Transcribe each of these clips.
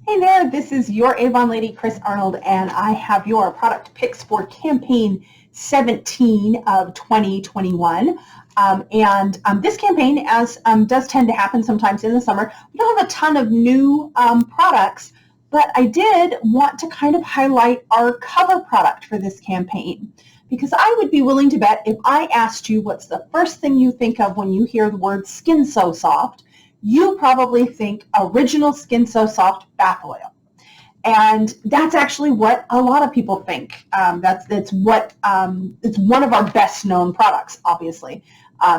Hey there, this is your Avon lady, Chris Arnold, and I have your product picks for campaign 17 of 2021. This campaign, as does tend to happen sometimes in the summer, we don't have a ton of new products, but I did want to kind of highlight our cover product for this campaign, because I would be willing to bet if I asked you what's the first thing you think of when you hear the word Skin So Soft, you probably think Original Skin So Soft bath oil. And that's actually what a lot of people think. It's one of our best known products, obviously.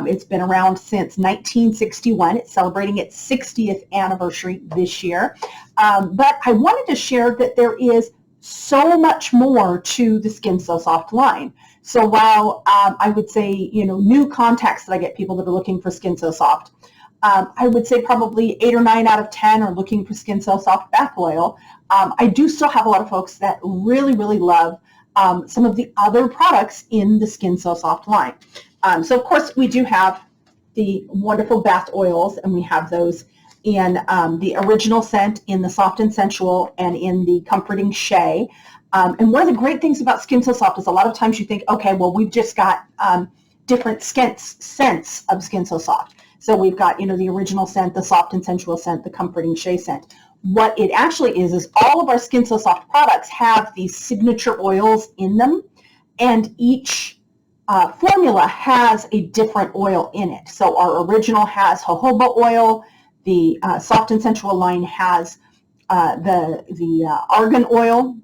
It's been around since 1961. It's celebrating its 60th anniversary this year. But I wanted to share that there is so much more to the Skin So Soft line. So while I would say, new contacts that I get people that are looking for Skin So Soft, I would say probably 8 or 9 out of 10 are looking for Skin So Soft bath oil. I do still have a lot of folks that really, really love some of the other products in the Skin So Soft line. So of course we do have the wonderful bath oils, and we have those in the original scent, in the soft and sensual, and in the comforting shea. And one of the great things about Skin So Soft is a lot of times you think, okay, well, we've just got different scents of Skin So Soft. So we've got, the original scent, the soft and sensual scent, the comforting shea scent. What it actually is all of our Skin So Soft products have these signature oils in them, and each formula has a different oil in it. So our original has jojoba oil, the soft and sensual line has the argan oil,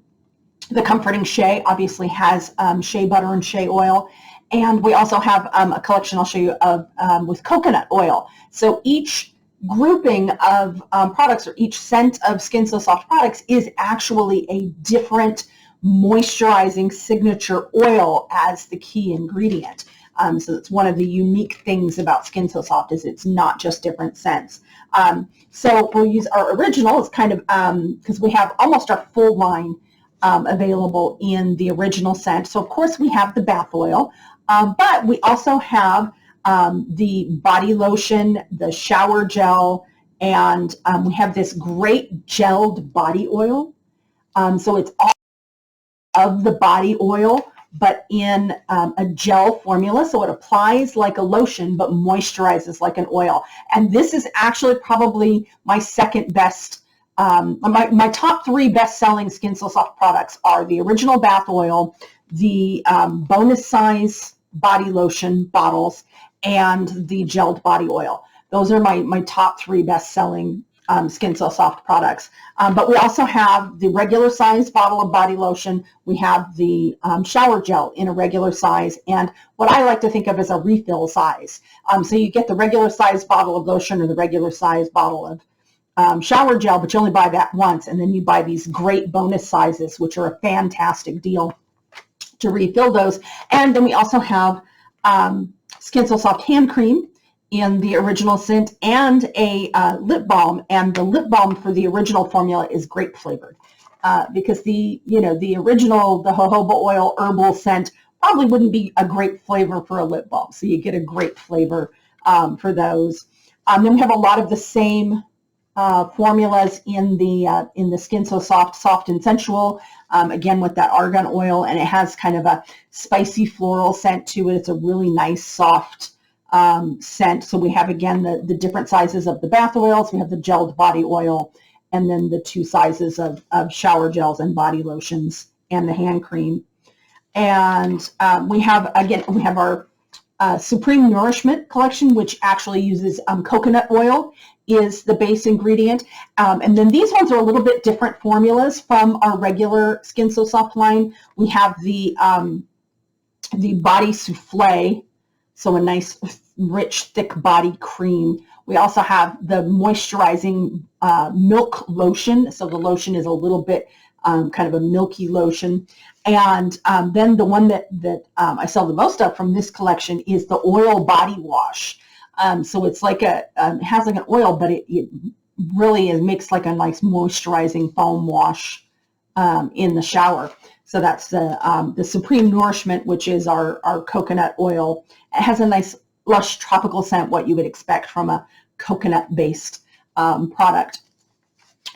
the comforting shea obviously has shea butter and shea oil. And we also have a collection I'll show you of with coconut oil. So each grouping of products, or each scent of Skin So Soft products, is actually a different moisturizing signature oil as the key ingredient. So it's one of the unique things about Skin So Soft is it's not just different scents. So we'll use our original. It's kind of because we have almost our full line available in the original scent. So of course we have the bath oil. But we also have the body lotion, the shower gel, and we have this great gelled body oil. So it's all of the body oil, but in a gel formula. So it applies like a lotion, but moisturizes like an oil. And this is actually probably my second best, my top 3 best-selling Skin So Soft products are the original bath oil, the bonus size body lotion bottles, and the gelled body oil. Those are my top 3 best-selling Skin So Soft products. But we also have the regular size bottle of body lotion. We have the shower gel in a regular size, and what I like to think of as a refill size. So you get the regular size bottle of lotion or the regular size bottle of shower gel, but you only buy that once, and then you buy these great bonus sizes, which are a fantastic deal to refill those. And then we also have Skin So Soft hand cream in the original scent, and a lip balm. And the lip balm for the original formula is grape flavored because the original, the jojoba oil herbal scent probably wouldn't be a great flavor for a lip balm. So you get a great flavor for those. Then we have a lot of the same formulas in the Skin So Soft, soft and sensual, again with that argan oil, and it has kind of a spicy floral scent to it. It's a really nice soft scent. So we have, again, the different sizes of the bath oils. We have the gelled body oil, and then the 2 sizes of shower gels and body lotions, and the hand cream. And we have our Supreme Nourishment collection, which actually uses coconut oil is the base ingredient. And then these ones are a little bit different formulas from our regular Skin So Soft line. We have the body souffle, so a nice rich thick body cream. We also have the moisturizing milk lotion. So the lotion is a little bit kind of a milky lotion. And then the one that I sell the most of from this collection is the oil body wash. So it's like it has like an oil, but it really makes like a nice moisturizing foam wash in the shower. So that's the Supreme Nourishment, which is our coconut oil. It has a nice lush tropical scent, what you would expect from a coconut-based product.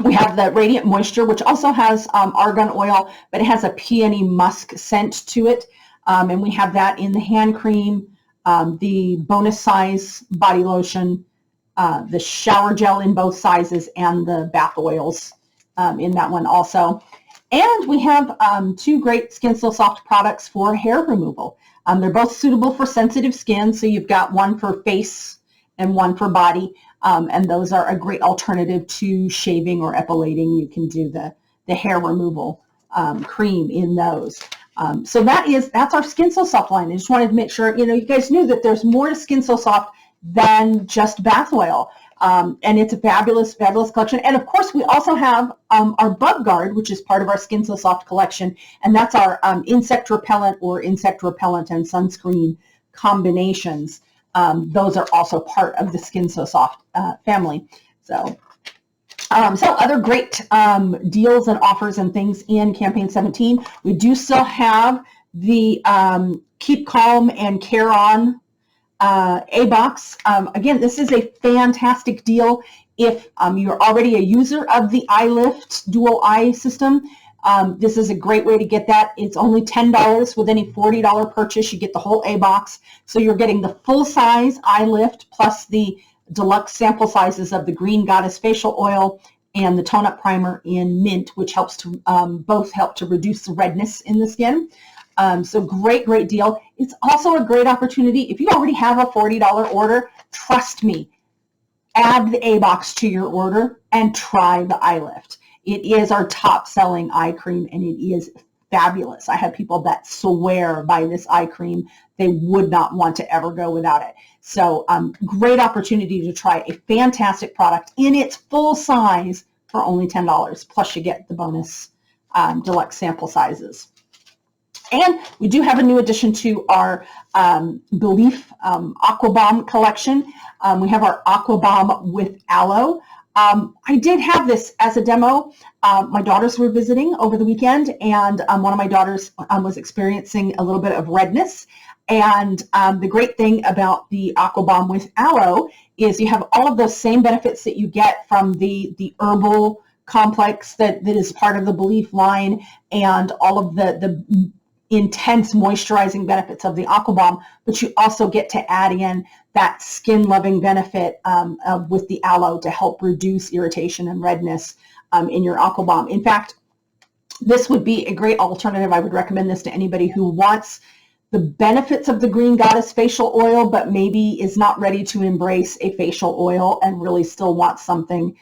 We have the Radiant Moisture, which also has argan oil, but it has a peony musk scent to it. And we have that in the hand cream, the bonus size body lotion, the shower gel in both sizes, and the bath oils in that one also. And we have 2 great Skin So Soft products for hair removal. They're both suitable for sensitive skin, so you've got one for face and one for body, and those are a great alternative to shaving or epilating. You can do the hair removal cream in those. So that's our Skin So Soft line. I just wanted to make sure you guys knew that there's more to Skin So Soft than just bath oil. And it's a fabulous, fabulous collection. And of course, we also have our Bug Guard, which is part of our Skin So Soft collection. And that's our insect repellent and sunscreen combinations. Those are also part of the Skin So Soft family. So other great deals and offers and things in campaign 17. We do still have the Keep Calm and Care On A-Box. Again, this is a fantastic deal if you're already a user of the eye lift dual eye system. This is a great way to get that. It's only $10 with any $40 purchase. You get the whole A-Box. So you're getting the full size eye lift plus the deluxe sample sizes of the Green Goddess facial oil and the tone up primer in mint, which helps to both help to reduce the redness in the skin. So great, great deal. It's also a great opportunity. If you already have a $40 order, trust me, add the A-Box to your order and try the eye lift. It is our top selling eye cream and it is fabulous. I have people that swear by this eye cream. They would not want to ever go without it. So great opportunity to try a fantastic product in its full size for only $10. Plus you get the bonus deluxe sample sizes. And we do have a new addition to our belif Aqua Bomb collection. We have our Aqua Bomb with aloe. I did have this as a demo. My daughters were visiting over the weekend, and one of my daughters was experiencing a little bit of redness. And the great thing about the Aqua Bomb with aloe is you have all of those same benefits that you get from the herbal complex that is part of the belif line, and all of the intense moisturizing benefits of the Aqua Bomb, but you also get to add in that skin loving benefit with the aloe to help reduce irritation and redness in your Aqua Bomb. In fact, this would be a great alternative. I would recommend this to anybody who wants the benefits of the Green Goddess facial oil, but maybe is not ready to embrace a facial oil and really still wants something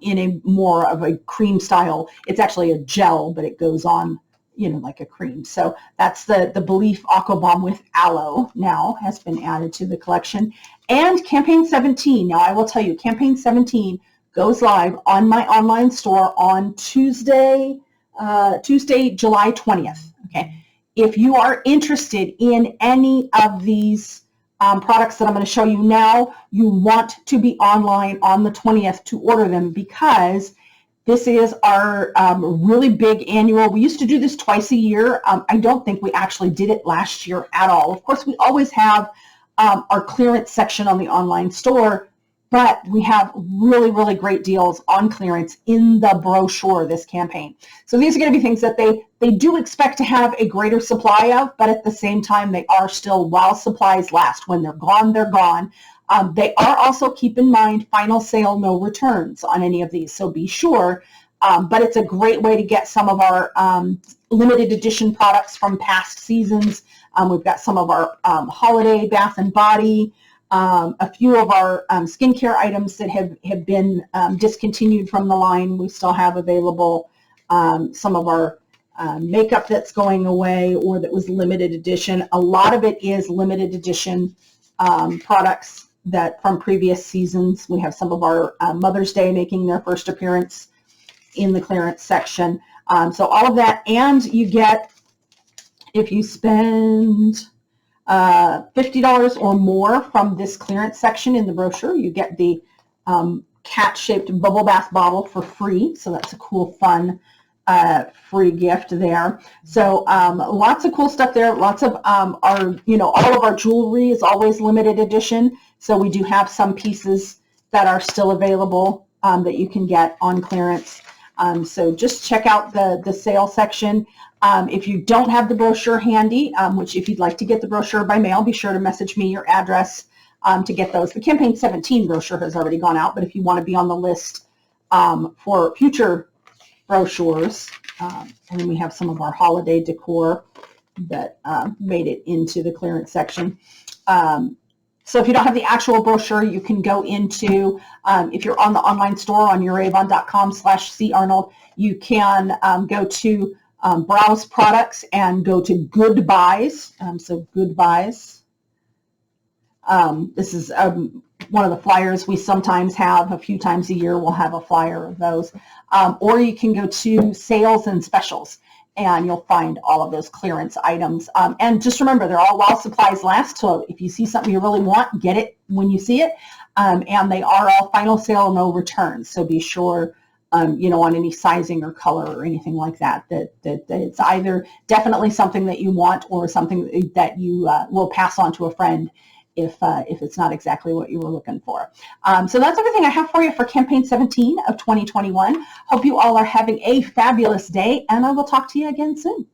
in a more of a cream style. It's actually a gel, but it goes on like a cream. So that's the belif Aqua Bomb with aloe now has been added to the collection. And campaign 17. Now I will tell you, campaign 17 goes live on my online store on Tuesday, July 20th. Okay. If you are interested in any of these products that I'm going to show you now, you want to be online on the 20th to order them, because this is our really big annual. We used to do this twice a year. I don't think we actually did it last year at all. Of course, we always have our clearance section on the online store, but we have really, really great deals on clearance in the brochure this campaign. So these are going to be things that they do expect to have a greater supply of, but at the same time, they are still while supplies last. When they're gone, they're gone. They are also, keep in mind, final sale, no returns on any of these, so be sure. But it's a great way to get some of our limited edition products from past seasons. We've got some of our holiday bath and body, a few of our skincare items that have been discontinued from the line. We still have available some of our makeup that's going away or that was limited edition. A lot of it is limited edition products that from previous seasons. We have some of our Mother's Day making their first appearance in the clearance section. So all of that, and you get, if you spend $50 or more from this clearance section in the brochure, you get the cat-shaped bubble bath bottle for free. So that's a cool, fun free gift there. So lots of cool stuff there. Lots of our, all of our jewelry is always limited edition. So we do have some pieces that are still available that you can get on clearance. So just check out the sale section. If you don't have the brochure handy, which if you'd like to get the brochure by mail, be sure to message me your address to get those. The Campaign 17 brochure has already gone out, but if you want to be on the list for future brochures, and then we have some of our holiday decor that made it into the clearance section. So if you don't have the actual brochure, you can go into, if you're on the online store on youravon.com/carnold, you can go to browse products and go to good buys. So good buys. This is one of the flyers we sometimes have. A few times a year we'll have a flyer of those. Or you can go to sales and specials, and you'll find all of those clearance items. And just remember, they're all while supplies last, so if you see something you really want, get it when you see it. And they are all final sale, no returns. So be sure, you know, on any sizing or color or anything like that, that it's either definitely something that you want or something that you will pass on to a friend if it's not exactly what you were looking for. So that's everything I have for you for Campaign 17 of 2021. Hope you all are having a fabulous day, and I will talk to you again soon.